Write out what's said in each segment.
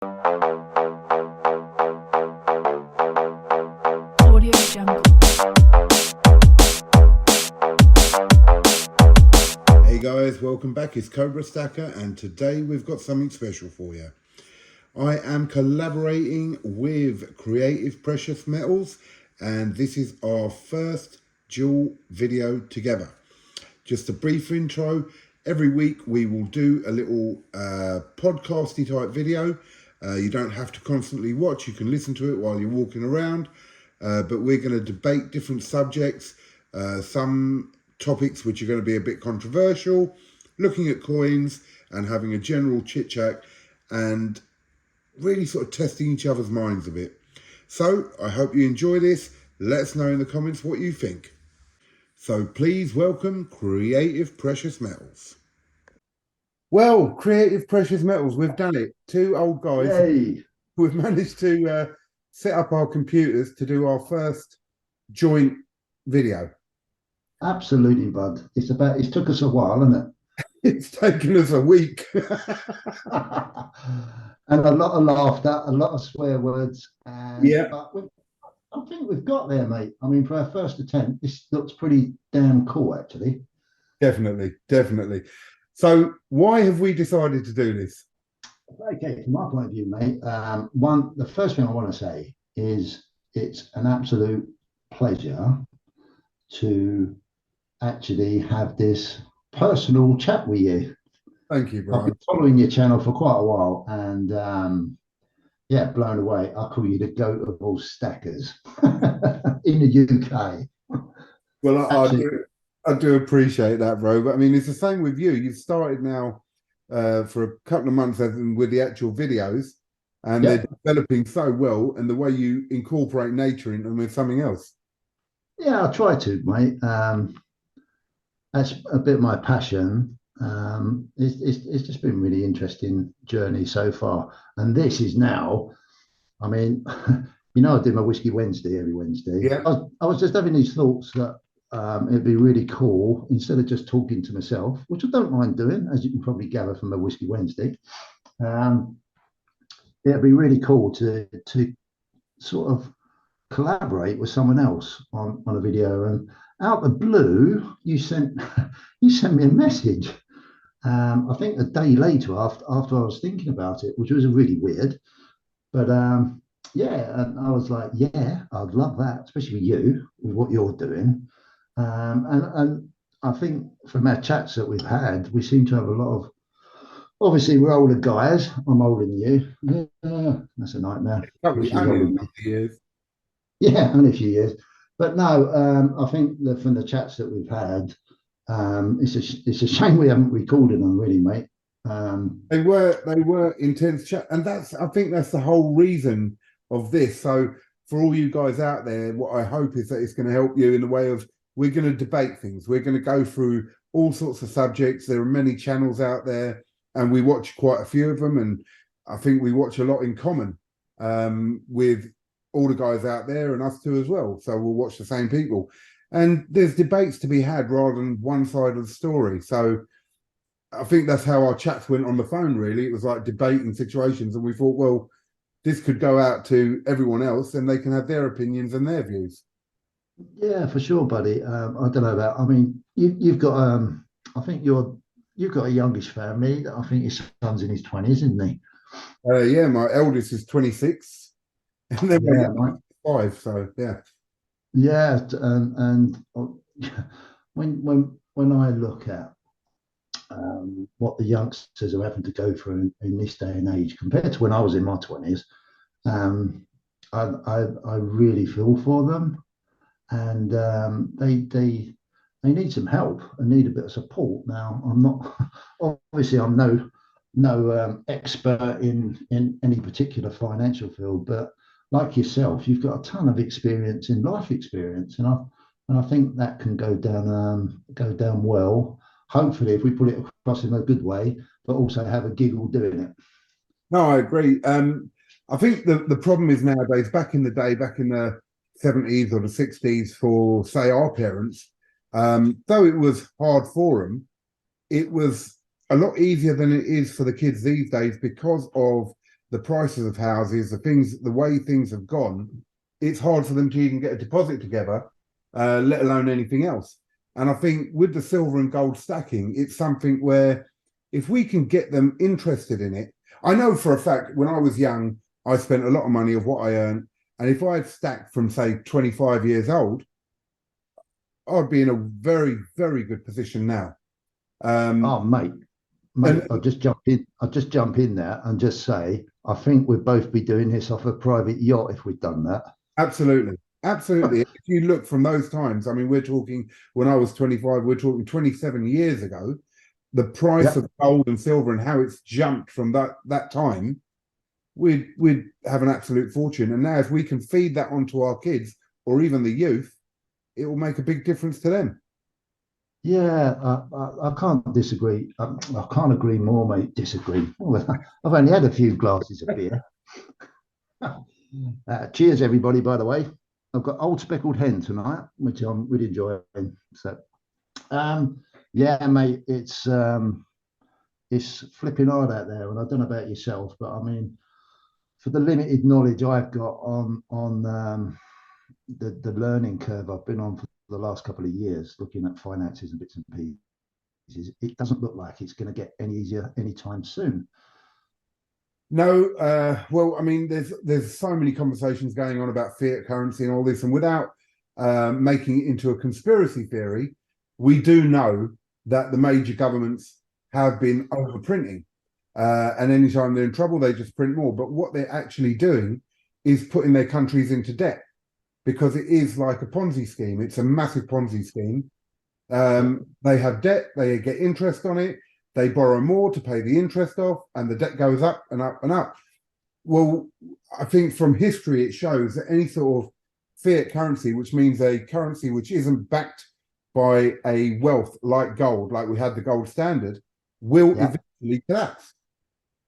Audio Jungle. Hey guys, welcome back. It's Cobra Stacker, and today we've got something special for you. I am collaborating with Creative Precious Metals, and this is our first dual video together. Just a brief intro. Every week we will do a little podcasty type video. You don't have to constantly watch. You can listen to it while you're walking around. But we're going to debate different subjects, some topics which are going to be a bit controversial, looking at coins and having a general chit chat and really sort of testing each other's minds a bit. So I hope you enjoy this. Let us know in the comments what you think. So please welcome Creative Precious Metals. Well, Creative Precious Metals, we've done it. Two old guys. Yay. We've managed to set up our computers to do our first joint video. Absolutely, bud. It's took us a while, hasn't It's taken us a week. it? And a lot of laughter, a lot of swear words. Yeah. But I think we've got there, mate. I mean, for our first attempt, this looks pretty damn cool, actually. Definitely. So why have we decided to do this? Okay, from my point of view, mate, the first thing I want to say is it's an absolute pleasure to actually have this personal chat with you. Thank you, I've Brian. been following your channel for quite a while, and blown away. I call you the goat of all stackers in the UK. Well, I do appreciate that, bro. But I mean, it's the same with you. You've started now for a couple of months with the actual videos, and they're developing so well, and the way you incorporate nature into them is something else. Yeah, I try to, mate. That's a bit of my passion. It's just been a really interesting journey so far. And this is now, I mean, I do my Whiskey Wednesday every Wednesday. Yeah. I was just having these thoughts that it'd be really cool, instead of just talking to myself, which I don't mind doing, as you can probably gather from my Whiskey Wednesday. It'd be really cool to sort of collaborate with someone else on a video. And out the blue, you sent me a message. I think a day later, after I was thinking about it, which was really weird. But and I was like, yeah, I'd love that, especially with you, with what you're doing. And I think from our chats that we've had, we seem to have a lot of. Obviously, we're older guys. I'm older than you. Yeah, that's a nightmare. Only a few years. Yeah, only a few years. But no, I think that from the chats that we've had, it's a shame we haven't recorded them, really, mate. They were intense chat, and I think that's the whole reason of this. So for all you guys out there, what I hope is that it's going to help you in the way of, we're going to debate things. We're going to go through all sorts of subjects. There are many channels out there, and we watch quite a few of them, and I think we watch a lot in common with all the guys out there and us too as well. So we'll watch the same people, and there's debates to be had rather than one side of the story. So I think that's how our chats went on the phone, really. It was like debating situations, and we thought, well, this could go out to everyone else and they can have their opinions and their views. Yeah, for sure, buddy. I don't know about, I mean, you've got, I think you've got a youngish family. I think your son's in his 20s, isn't he? Yeah, my eldest is 26. And then we're 5, so yeah. Yeah, and when I look at what the youngsters are having to go through in this day and age compared to when I was in my 20s, I really feel for them, and they need some help and need a bit of support. Now, I'm no expert in any particular financial field, but like yourself, you've got a ton of experience in life experience, and I think that can go down well. Hopefully, if we put it across in a good way, but also have a giggle doing it. No, I agree. I think the problem is nowadays, back in the day, back in the 70s or the 60s, for say our parents, though it was hard for them, it was a lot easier than it is for the kids these days because of the prices of houses, the way things have gone, it's hard for them to even get a deposit together, let alone anything else. And I think with the silver and gold stacking, it's something where if we can get them interested in it, I know for a fact when I was young, I spent a lot of money of what I earned. And if I had stacked from, say, 25 years old, I'd be in a very, very good position now. Oh, mate, And I'll just jump in. I'll just jump in there and just say, I think we'd both be doing this off a private yacht if we'd done that. absolutely, absolutely. If you look from those times, I mean, we're talking when I was 25, we're talking 27 years ago, the price Yeah, of gold and silver and how it's jumped from that time, we'd have an absolute fortune. And now if we can feed that onto our kids or even the youth, it will make a big difference to them. yeah, I can't disagree. I can't agree more, mate. Disagree. I've only had a few glasses of beer. Cheers, everybody. By the way, I've got Old Speckled Hen tonight, which I'm really enjoying. So, yeah, mate, it's flipping hard out there, and I don't know about yourself, but I mean, for the limited knowledge I've got on the learning curve I've been on for the last couple of years, looking at finances and bits and pieces, it doesn't look like it's going to get any easier anytime soon. No, well, I mean, there's so many conversations going on about fiat currency and all this, and without making it into a conspiracy theory, we do know that the major governments have been overprinting, and anytime they're in trouble, they just print more. But what they're actually doing is putting their countries into debt because it is like a Ponzi scheme. It's a massive Ponzi scheme. They have debt, they get interest on it, they borrow more to pay the interest off, and the debt goes up and up and up. Well, I think from history it shows that any sort of fiat currency, which means a currency which isn't backed by a wealth like gold, like we had the gold standard, will Yeah, eventually collapse.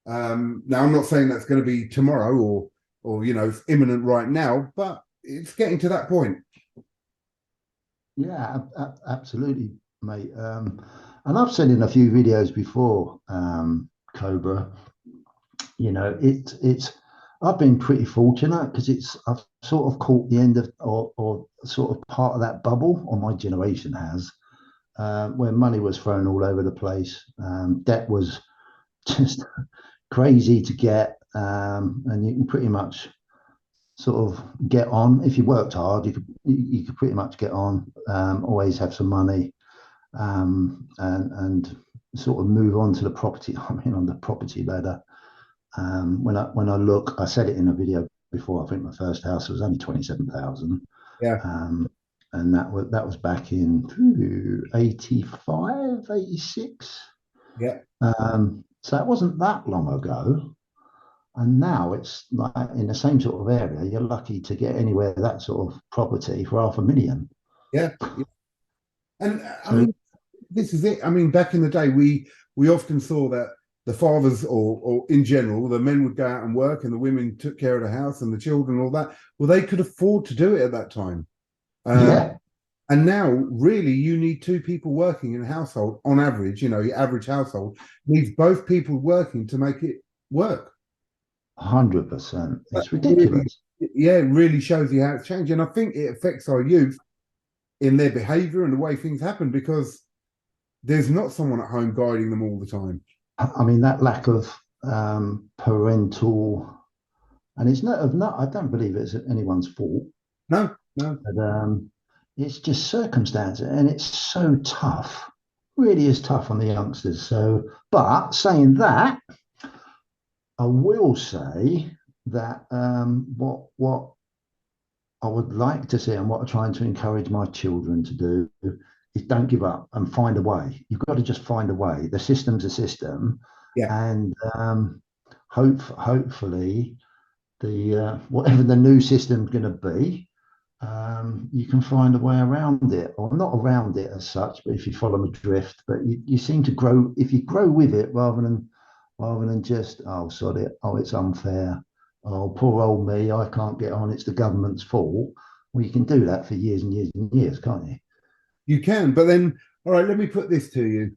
Now, I'm not saying that's going to be tomorrow or it's imminent right now, but it's getting to that point. yeah, absolutely, mate. And I've said in a few videos before, Cobra, it's I've been pretty fortunate because I've sort of caught the end of or sort of part of that bubble, or my generation has, where money was thrown all over the place. Debt was just crazy to get, and you can pretty much sort of get on if you worked hard. You could pretty much get on. Always have some money, and sort of move on to the property. I mean, on the property ladder. When I look, I said it in a video before. I think my first house was only 27,000, Yeah, and that was back in 85, 86. yeah. So it wasn't that long ago. And now it's like in the same sort of area. You're lucky to get anywhere that sort of property for 500,000. Yeah, yeah. And I So mean, this is it. I mean, back in the day, we often saw that the fathers, or in general, the men would go out and work, and the women took care of the house and the children, and all that. Well, they could afford to do it at that time. yeah, And now, really, you need two people working in a household on average. Your average household needs both people working to make it work. 100%. That It's really, ridiculous. yeah, it really shows you how it's changed. And I think it affects our youth in their behavior and the way things happen because there's not someone at home guiding them all the time. I mean, that lack of parental, and it's not. I don't believe it's anyone's fault, No, no. but it's just circumstance, and it's so tough. Really is tough on the youngsters. So, but saying that, I will say that what I would like to see and what I'm trying to encourage my children to do is don't give up and find a way. You've got to just find a way. The system's a system, Yeah, and hopefully the whatever the new system's going to be, you can find a way around it, or not around it as such, but if you follow the drift. But you seem to grow if you grow with it rather than just, oh, sod it, oh, it's unfair, oh, poor old me, I can't get on, it's the government's fault. Well, you can do that for years and years and years, can't you? you can. But then, all right, let me put this to you.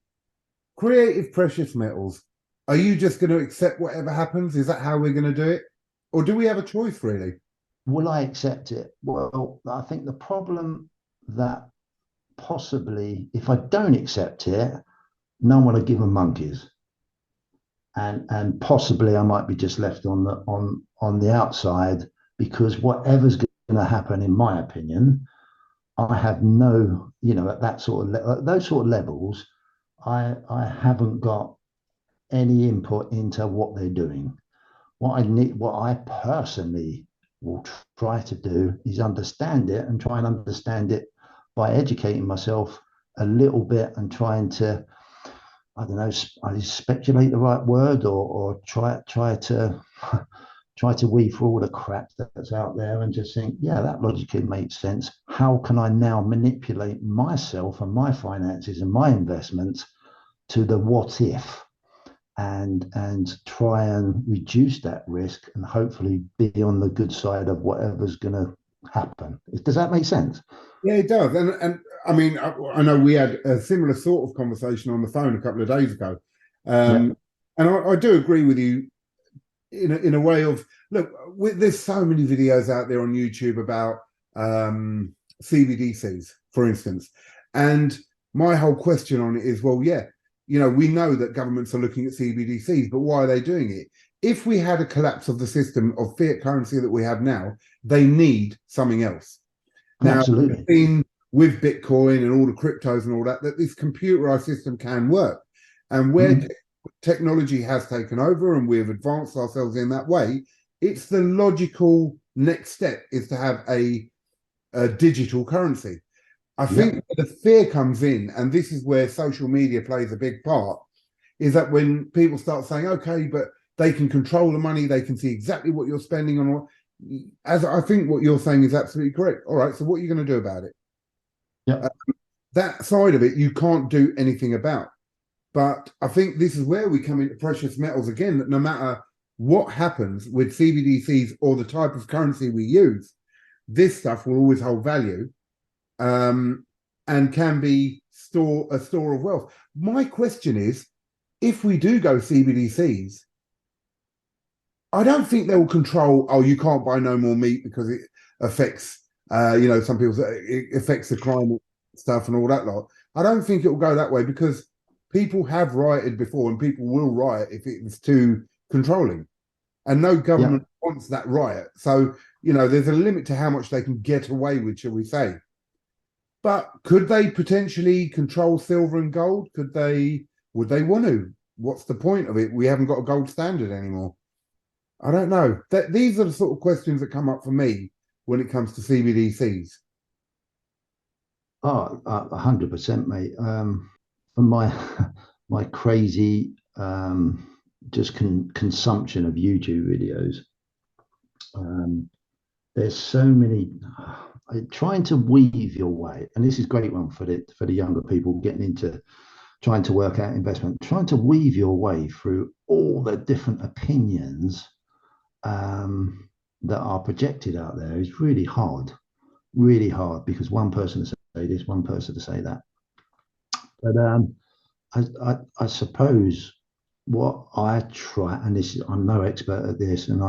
Creative precious metals. Are you just going to accept whatever happens? Is that how we're going to do it? Or do we have a choice, really? Will I accept it? Well, I think the problem that possibly, if I don't accept it, no one will give a monkeys, and possibly I might be just left on the outside, because whatever's going to happen, in my opinion, I have no, at that sort of at those sort of levels, I haven't got any input into what they're doing. What I personally will try to do is understand it, and try and understand it by educating myself a little bit and trying to, I don't know, I speculate the right word, or try to try to weed through all the crap that's out there and just think, yeah, that logically makes sense. How can I now manipulate myself and my finances and my investments to the what if, and try and reduce that risk and hopefully be on the good side of whatever's going to happen. Does that make sense? Yeah, it does. And I mean, I know we had a similar sort of conversation on the phone a couple of days ago. Yeah, And I do agree with you in a way of, look, there's so many videos out there on YouTube about CBDCs, for instance. And my whole question on it is, well, yeah, we know that governments are looking at CBDCs, but why are they doing it? If we had a collapse of the system of fiat currency that we have now, they need something else. Now, we've absolutely. seen with Bitcoin and all the cryptos and all that, that this computerized system can work. And where Mm, technology has taken over and we've advanced ourselves in that way, it's the logical next step is to have a digital currency. I yeah, think the fear comes in, and this is where social media plays a big part, is that when people start saying, okay, but they can control the money, they can see exactly what you're spending on what, as I think what you're saying is absolutely correct. All right, so what are you going to do about it? yeah. Uh, that side of it, you can't do anything about. But I think this is where we come into precious metals again, that no matter what happens with CBDCs or the type of currency we use, this stuff will always hold value, um, and can be a store of wealth. My question is, if we do go CBDCs, I don't think they'll control, oh, you can't buy no more meat because it affects, some people say it affects the climate stuff and all that lot. I don't think it will go that way, because people have rioted before and people will riot if it's too controlling. And no Yeah. government wants that riot. So, there's a limit to how much they can get away with, shall we say. But could they potentially control silver and gold? Would they want to? What's the point of it? We haven't got a gold standard anymore. I don't know. These are the sort of questions that come up for me when it comes to CBDCs. Oh, 100%, mate. And my my crazy just consumption of YouTube videos. Um, there's so many. Trying to weave your way, and this is a great one for the younger people getting into trying to work out investment. Trying to weave your way through all the different opinions that are projected out there is really hard, because one person to say this, one person to say that. But I suppose what I try, and this is, I'm no expert at this, and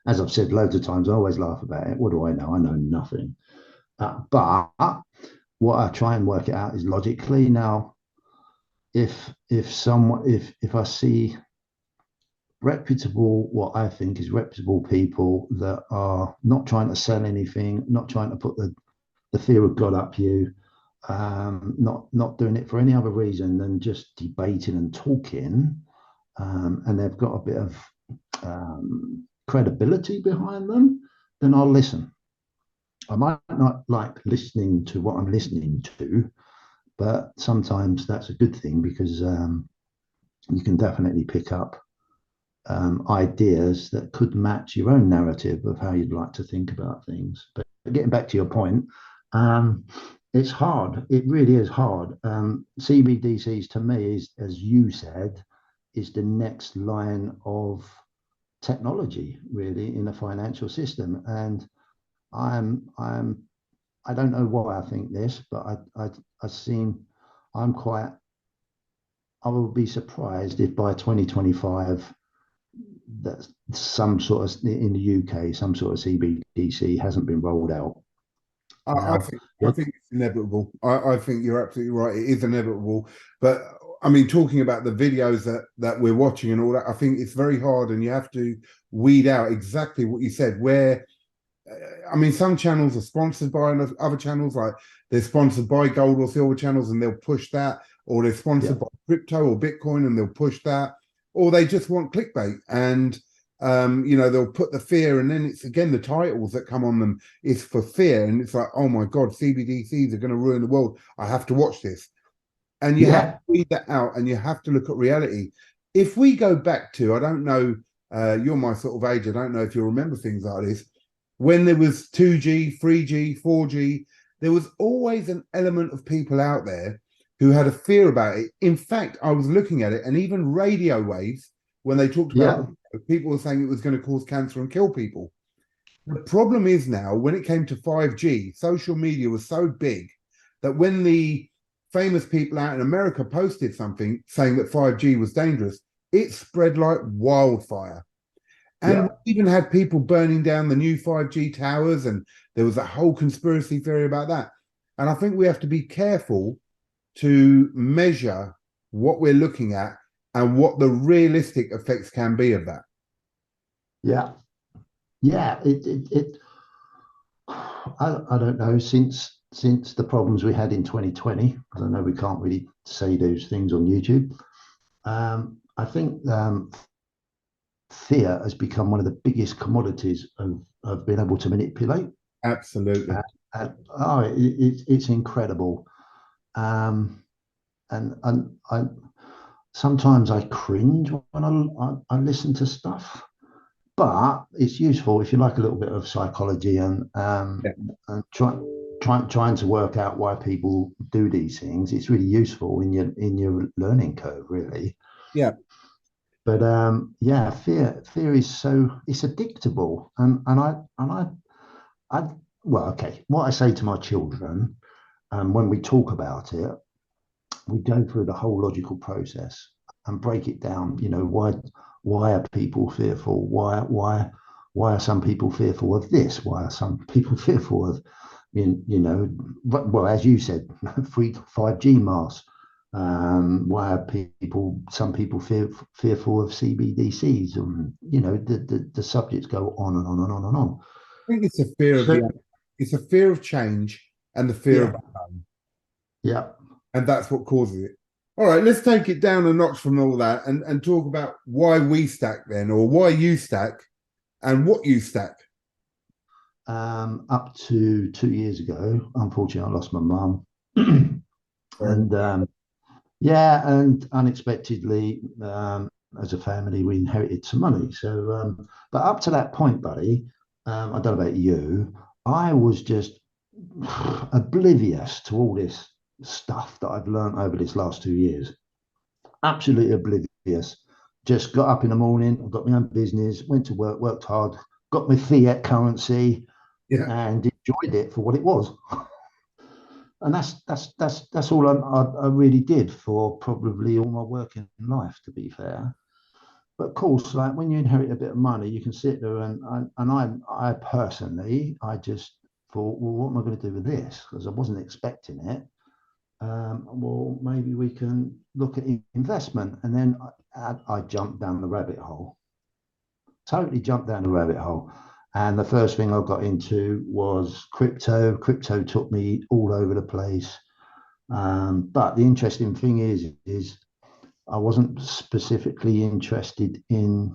as I've said loads of times, I always laugh about it. What do I know? I know nothing. But what I try and work it out is logically. Now, if I see reputable, what I think is reputable people that are not trying to sell anything, not trying to put the fear of God up you, not doing it for any other reason than just debating and talking, and they've got a bit of credibility behind them, then I'll listen. I might not like listening to what I'm listening to, but sometimes that's a good thing, because you can definitely pick up ideas that could match your own narrative of how you'd like to think about things. But getting back to your point, um, it's hard. It really is hard. CBDCs to me is, as you said, is the next line of technology really in the financial system. And I'm I don't know why I think this, but I seem I'm quite I will be surprised if by 2025 that some sort of in the UK, some sort of CBDC hasn't been rolled out. I Now, think I yeah, think it's inevitable. I think you're absolutely right. It is inevitable. But I mean, talking about the videos that we're watching and all that, I think it's very hard, and you have to weed out exactly what you said. Where I mean, some channels are sponsored by other channels, like they're sponsored by gold or silver channels, and they'll push that, or they're yeah, sponsored by crypto or Bitcoin, and they'll push that, or they just want clickbait, and they'll put the fear, and then it's again the titles that come on them is for fear, and it's like, oh my god, CBDCs are going to ruin the world. I have to watch this, and you have to yeah, read that out, and you have to look at reality. If we go back to, I don't know, you're my sort of age, I don't know if you remember things like this when there was 2G, 3G, 4G, there was always an element of people out there who had a fear about it. In fact, I was looking at it, and even radio waves, when they talked about yeah, people were saying it was going to cause cancer and kill people. The problem is now, when it came to 5G, social media was so big that when the famous people out in America posted something saying that 5G was dangerous, it spread like wildfire. And yeah, we even had people burning down the new 5G towers, and there was a whole conspiracy theory about that. And I think we have to be careful to measure what we're looking at and what the realistic effects can be of that. yeah, yeah. I don't know. Since the problems we had in 2020, because I know we can't really say those things on YouTube. I think fear has become one of the biggest commodities of being able to manipulate. Absolutely. Oh, it's incredible. Um, and I sometimes I cringe when I listen to stuff, but it's useful if you like a little bit of psychology Yeah. and trying to work out why people do these things. It's really useful in your learning curve, really. Yeah. But yeah, fear is so it's addictable, and I well, okay. What I say to my children, when we talk about it, we go through the whole logical process and break it down. You know, why are people fearful? Why are some people fearful of this? Why are some people fearful of well, as you said, 5G masks. Why are some people fearful of CBDCs? And the subjects go on and on and on and on. I think it's a fear of So it's a fear of change and the fear of yeah, unknown. yeah. And that's what causes it. All right, let's take it down a notch from all that and talk about why we stack then, or why you stack and what you stack. Up to 2 years ago, unfortunately, I lost my mum, Sorry. and yeah, and unexpectedly, as a family, we inherited some money. So, but up to that point, buddy, I don't know about you, I was just oblivious to all this stuff that I've learned over this last 2 years. Absolutely oblivious. Just got up in the morning, got my own business, went to work, worked hard, got my fiat currency, Yeah. and enjoyed it for what it was. And that's all I really did for probably all my working life, to be fair. But of course, like when you inherit a bit of money, you can sit there and I personally, I just thought, well, what am I going to do with this? Because I wasn't expecting it. Well, maybe we can look at investment, and then I jumped down the rabbit hole. Totally jumped down the rabbit hole. And the first thing I got into was crypto. Crypto took me all over the place. But the interesting thing is I wasn't specifically interested in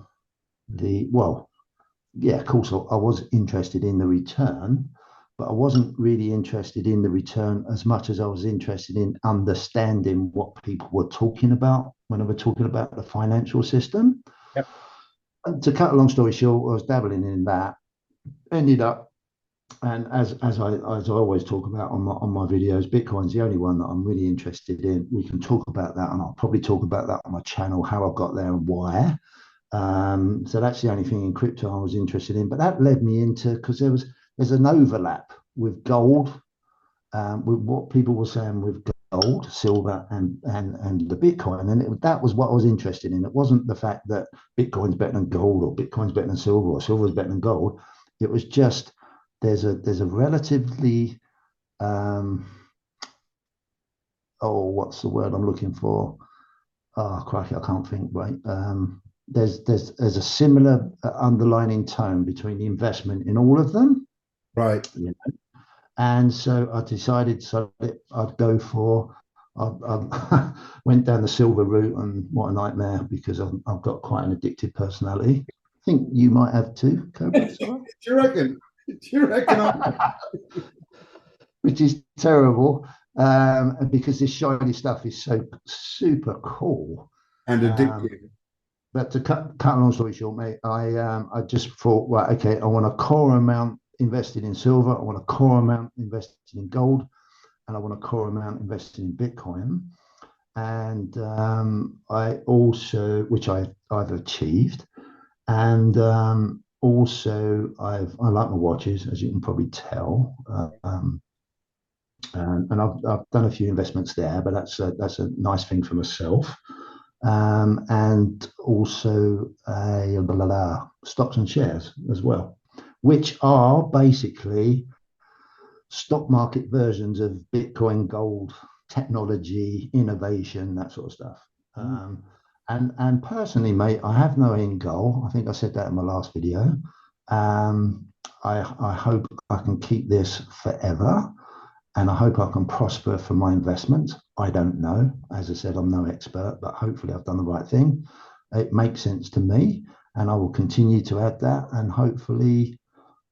yeah, of course, I was interested in the return, but I wasn't really interested in the return as much as I was interested in understanding what people were talking about when they were talking about the financial system. Yep. And to cut a long story short, I was dabbling in that, ended up and as I always talk about on my videos, Bitcoin's the only one that I'm really interested in. We can talk about that, and I'll probably talk about that on my channel, how I got there and why. So that's the only thing in crypto I was interested in. But that led me into because there's an overlap with gold, with what people were saying with gold, silver, and the Bitcoin, and that was what I was interested in. It wasn't the fact that Bitcoin's better than gold, or Bitcoin's better than silver, or silver's better than gold. It was just there's a relatively what's the word I'm looking for? Oh, crikey, I can't think. Right. There's a similar underlining tone between the investment in all of them. Right. You know? And so I decided I'd go for. I went down the silver route, and what a nightmare, because I've got quite an addictive personality. I think you might have too, Cobra. Do you reckon? Do you reckon? Which is terrible, because this shiny stuff is so super cool. And Um, addictive. but to cut a long story short, mate, I just thought, right, okay, I want a core amount invested in silver, I want a core amount invested in gold, and I want a core amount invested in Bitcoin. And I also, which I've achieved, and also I like my watches, as you can probably tell. And I've done a few investments there, but that's a nice thing for myself. And also stocks and shares as well, which are basically stock market versions of Bitcoin, gold, technology, innovation, that sort of stuff. And personally, mate, I have no end goal. I think I said that in my last video. I hope I can keep this forever, and I hope I can prosper from my investment. I don't know. As I said, I'm no expert, but hopefully I've done the right thing. It makes sense to me, and I will continue to add that, and hopefully,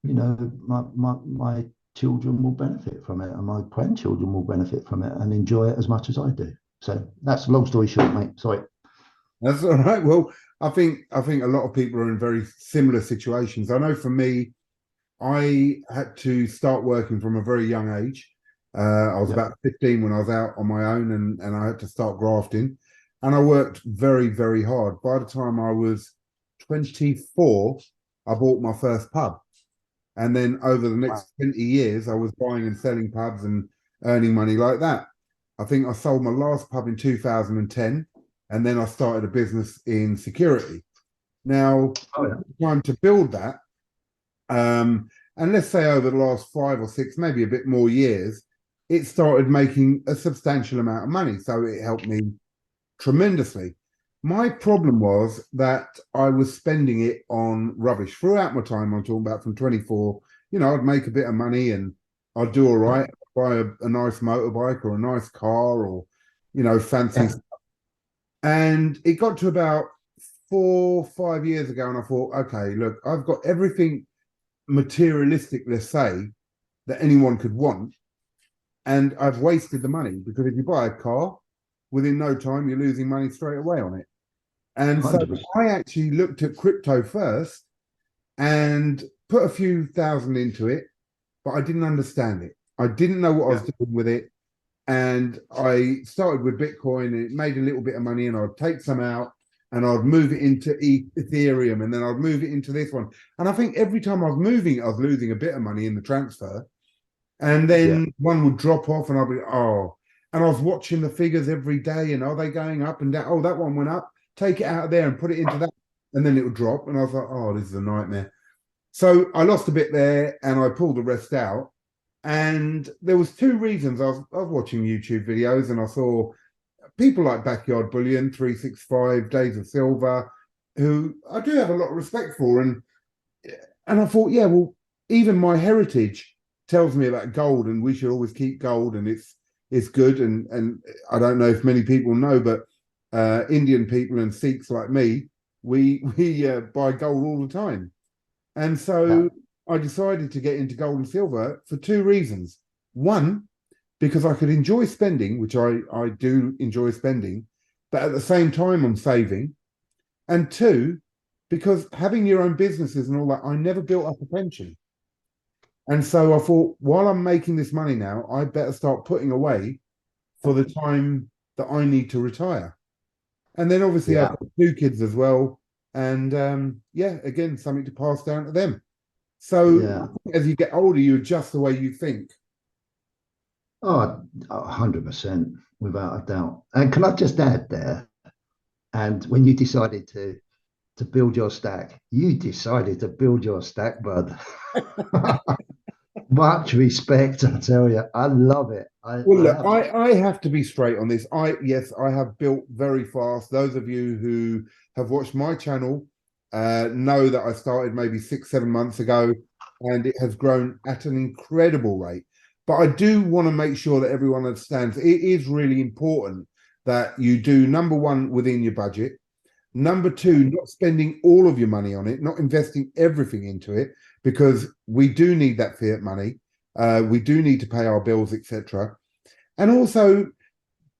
my children will benefit from it, and my grandchildren will benefit from it and enjoy it as much as I do. So that's a long story short, mate. Sorry. That's all right. Well, I think a lot of people are in very similar situations. I know for me, I had to start working from a very young age. I was Yep. about 15 when I was out on my own, and I had to start grafting. And I worked very, very hard. By the time I was 24, I bought my first pub. And then over the Wow. next 20 years, I was buying and selling pubs and earning money like that. I think I sold my last pub in 2010, and then I started a business in security. Now, Oh yeah. time to build that. And let's say over the last 5 or 6, maybe a bit more years, it started making a substantial amount of money. So it helped me tremendously. My problem was that I was spending it on rubbish throughout my time. I'm talking about from 24. I'd make a bit of money and I'd do all right, buy a nice motorbike or a nice car or, fancy. Yeah. And it got to about 4 or 5 years ago, and I thought, okay, look, I've got everything materialistic, let's say, that anyone could want, and I've wasted the money, because if you buy a car, within no time you're losing money straight away on it. And so 100%. I actually looked at crypto first and put a few thousand into it, but I didn't understand it. I didn't know what I was doing with it. And I started with Bitcoin, and it made a little bit of money, and I'd take some out and I'd move it into Ethereum, and then I'd move it into this one. And I think every time I was moving, I was losing a bit of money in the transfer. And Yeah. then one would drop off, and I'd be, oh. And I was watching the figures every day, and are they going up and down? Oh, that one went up. Take it out of there and put it into that. And then it would drop. And I was like, oh, this is a nightmare. So I lost a bit there, and I pulled the rest out. And there was two reasons. I was watching YouTube videos, and I saw people like Backyard Bullion, 365, Days of Silver, who I do have a lot of respect for. And I thought, yeah, well, even my heritage tells me about gold, and we should always keep gold, and it's good. And I don't know if many people know, but Indian people and Sikhs like me, we buy gold all the time. And Yeah. so I decided to get into gold and silver for two reasons. One, because I could enjoy spending, which I do enjoy spending, but at the same time I'm saving. And two, because having your own businesses and all that, I never built up a pension. And so I thought, while I'm making this money now, I better start putting away for the time that I need to retire. And then obviously I've Yeah. got two kids as well. And yeah, again, something to pass down to them. So Yeah. as you get older, you adjust the way you think. Oh, 100%, without a doubt. And can I just add there? And when you decided to build your stack, you decided to build your stack, bud. Much respect, I tell you. I love it. Well, I look, have. I have to be straight on this. Yes, I have built very fast. Those of you who have watched my channel know that I started maybe 6, 7 months ago, and it has grown at an incredible rate. But I do want to make sure that everyone understands it is really important that you do number one within your budget. Number two, not spending all of your money on it, not investing everything into it, because we do need that fiat money. We do need to pay our bills, etc. And also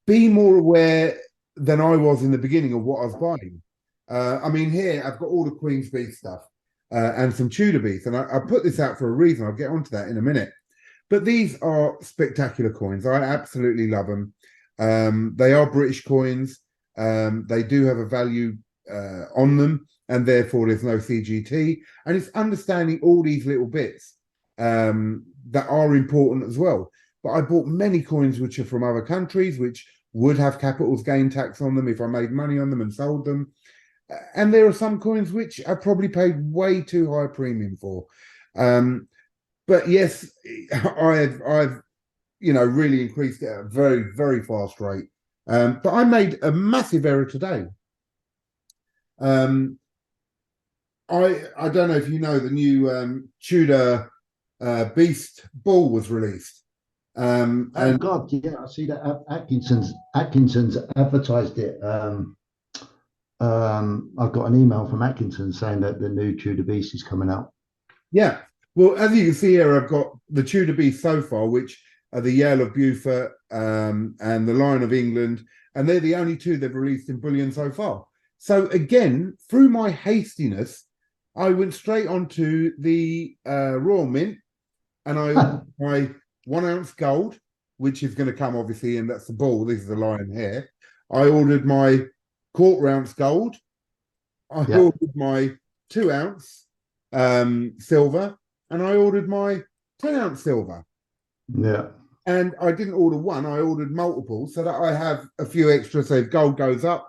be more aware than I was in the beginning of what I was buying. I mean, here I've got all the Queen's Beef stuff and some Tudor beef, and I put this out for a reason. I'll get onto that in a minute. But these are spectacular coins. I absolutely love them. They are British coins. They do have a value on them, and therefore there's no CGT. And it's understanding all these little bits that are important as well. But I bought many coins which are from other countries, which would have capitals gain tax on them if I made money on them and sold them. And there are some coins which I probably paid way too high a premium for. But yes, I've really increased it at a very, very fast rate. But I made a massive error today. I don't know if you know the new Tudor Beast Bull was released. Oh And God, yeah, I see that Atkinson's advertised it. I've got an email from Atkinson saying that the new Tudor Beast is coming out. yeah, well, as you can see here, I've got the Tudor Beast so far, which are the Yale of Beaufort and the Lion of England, and they're the only two they've released in bullion so far. So again, through my hastiness, I went straight onto the Royal Mint, and I ordered my 1 ounce gold, which is going to come obviously, and that's the bull. This is the lion here. I ordered my 1/4 ounce gold. I Yeah, ordered my 2 ounce silver, and I ordered my 10 ounce silver. yeah, And I didn't order one, I ordered multiple so that I have a few extra. So if gold goes up,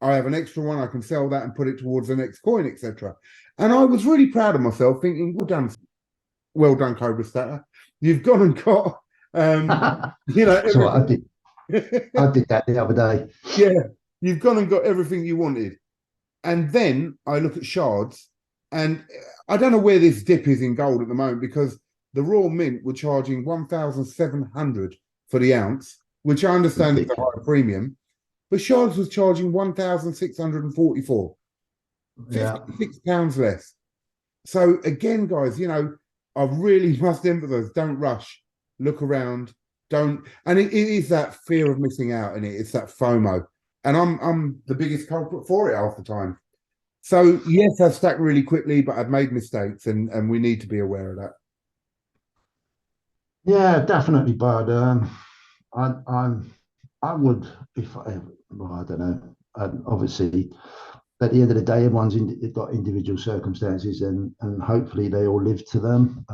I have an extra one, I can sell that and put it towards the next coin, etc. And I was really proud of myself, thinking, well done, Cobra Statter. You've gone and got so everything. I did that the other day. Yeah, you've gone and got everything you wanted. And then I look at shards, and I don't know where this dip is in gold at the moment, because the Royal Mint were charging 1,700 for the ounce, which I understand is a Ridiculous. higher premium, but shards was charging 1,644, Yeah, £56 less. So again, guys, I really must emphasize: don't rush, look around, don't. And it is that fear of missing out in it. It's that FOMO, and I'm the biggest culprit for it half the time. So yes, I've stacked really quickly, but I've made mistakes, and we need to be aware of that. yeah, definitely, bud. I I would if I well, I don't know. Obviously, at the end of the day, got individual circumstances, and hopefully they all live to them.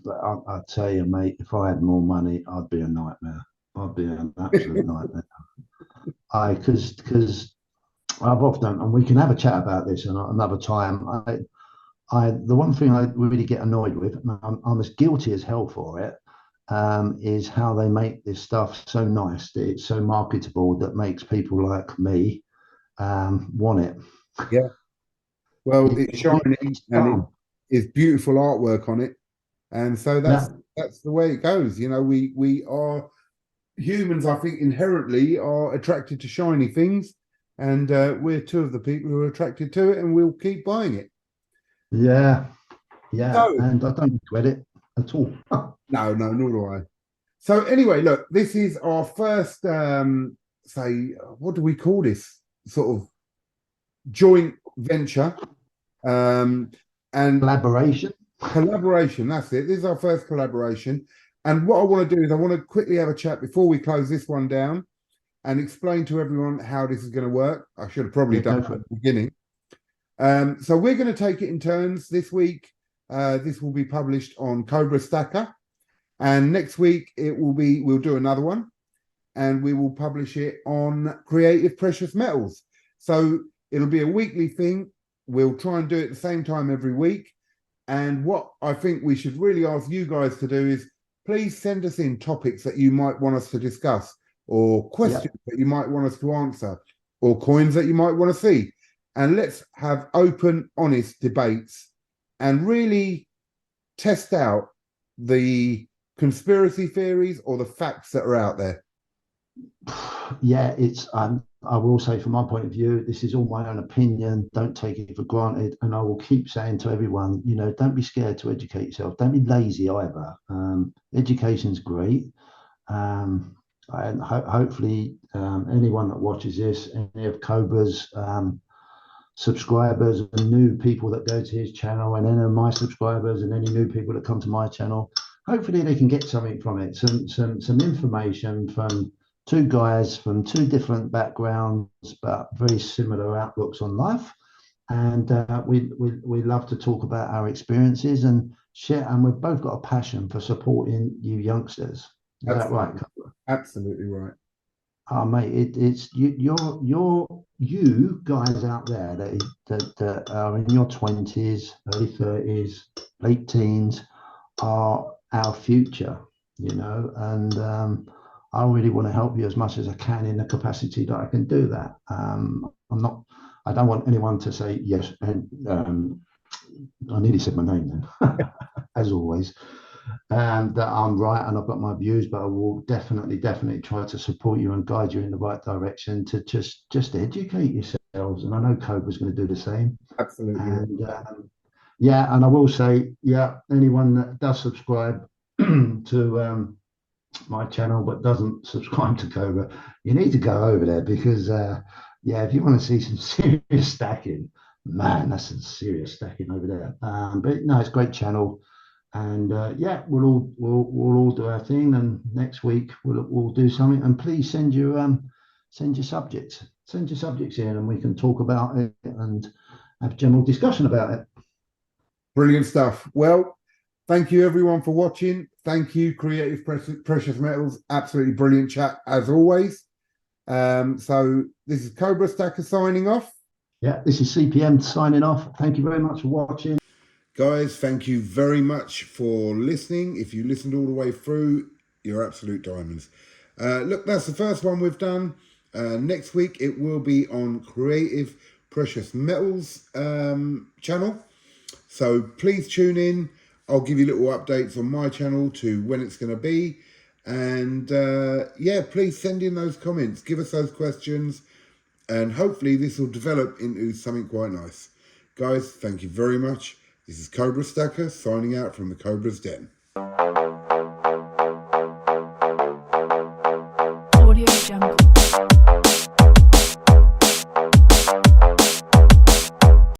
But I tell you, mate, if I had more money, I'd be a nightmare. I'd be an absolute nightmare. I because I've often, and we can have a chat about this another time. The one thing I really get annoyed with, and I'm as guilty as hell for it, is how they make this stuff so nice that it's so marketable that makes people like me want it. Yeah. Well, it's It really shiny is and charm. it's beautiful artwork on it, and so Yeah, that's the way it goes. We are humans. I think inherently are attracted to shiny things, and we're two of the people who are attracted to it, and we'll keep buying it. yeah, yeah, So and I don't regret it at all. no, no, nor do I. So anyway, look, this is our first say, what do we call this? Sort of joint venture. And Collaboration. collaboration, that's it. This is our first collaboration. And what I want to do is I want to quickly have a chat before we close this one down and explain to everyone how this is going to work. I should have probably Yeah, done go that for at it. the beginning. So we're going to take it in turns this week. This will be published on Cobra Stacker. And next week we'll do another one, and we will publish it on creative precious metals. So it'll be a weekly thing. We'll try and do it at the same time every week. And what I think we should really ask you guys to do is please send us in topics that you might want us to discuss, or questions that you might want us to answer, or coins that you might want to see. And let's have open, honest debates and really test out the conspiracy theories or the facts that are out there. Yeah, it's I will say from my point of view, this is all my own opinion. Don't take it for granted. And I will keep saying to everyone, don't be scared to educate yourself. Don't be lazy either. Education's great. And hopefully anyone that watches this, any of Cobra's subscribers and new people that go to his channel, and any of my subscribers and any new people that come to my channel, hopefully they can get something from it, some information from two guys from two different backgrounds but very similar outlooks on life. And we love to talk about our experiences and share, and we've both got a passion for supporting you youngsters. Is that right? Absolutely right. Oh, mate, it's you guys out there that are in your 20s, early 30s, late teens are our future, and I really want to help you as much as I can in the capacity that I can do that. I don't want anyone to say yes, and I nearly said my name then, as always. And that I'm right and I've got my views, but I will definitely try to support you and guide you in the right direction to just educate yourselves. And I know Cobra's going to do the same. Absolutely. And and I will say, anyone that does subscribe to my channel but doesn't subscribe to Cobra, you need to go over there because if you want to see some serious stacking, man, that's some serious stacking over there. But no, it's a great channel. And we'll all do our thing, and next week we'll do something. And please send your subjects in, and we can talk about it and have general discussion about it. Brilliant stuff. Well, thank you everyone for watching. Thank you, Creative Precious Metals. Absolutely brilliant chat as always. So this is Cobra Stacker signing off. Yeah, this is CPM signing off. Thank you very much for watching. Guys, thank you very much for listening. If you listened all the way through, you're absolute diamonds. Look, that's the first one we've done. Next week, it will be on Creative Precious Metals channel. So please tune in. I'll give you little updates on my channel to when it's going to be. And please send in those comments. Give us those questions. And hopefully this will develop into something quite nice. Guys, thank you very much. This is Cobra Stacker signing out from the Cobra's Den. Audio Jungle.